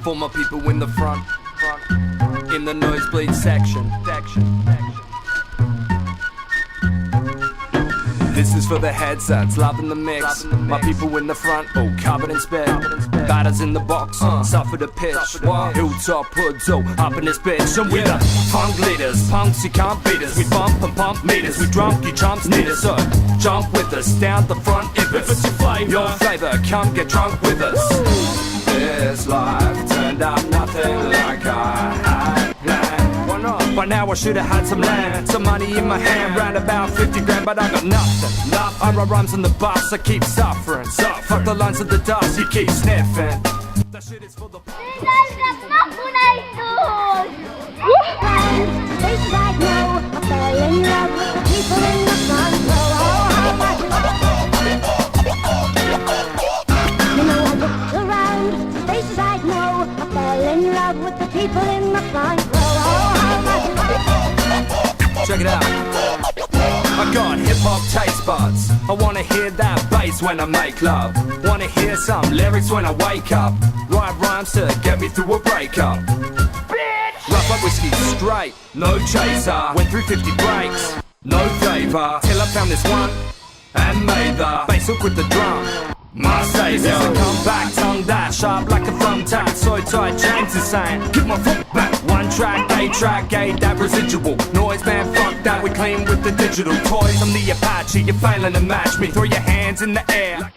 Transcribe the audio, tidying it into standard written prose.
For my people in the front, in the nosebleed section. This is for the headsets, loving the mix. My people in the front, all covered in spit. Batters in the box, suffer the pitch. Hilltop hoods, up in this bitch. And we the punk leaders, punks you can't beat us. We bump and pump meters, we drunk, you chumps need us. So jump with us, down the front if it's your flavor, come get drunk with us. This life turned out nothing like I had planned. Why not? By now I should've had some land, some money in my hand, round about 50 grand, but I got nothing. I write rhymes on the bus, I keep suffering. Fuck the lines of the dust, you keep sniffing. That shit is for the Places I know, I fell in love with the people in the front row. You know I looked around, places I know, I fell in love with the people in the front row. Check it out. I got hip-hop taste buds. I wanna hear that bass when I make love. Wanna hear some lyrics when I wake up. Write rhymes to get me through a breakup. Rough up whiskey straight, no chaser. Went through 50 breaks, no flavor. Till I found this one and made the bass hook with the drum. My savior. Come back, tongue that sharp like a thumbtack. So tight, James is saying, give my foot back. One track, A-track, that residual. Noise man, fuck that, we clean with the digital toys. I'm the Apache, you're failing to match me. Throw your hands in the air.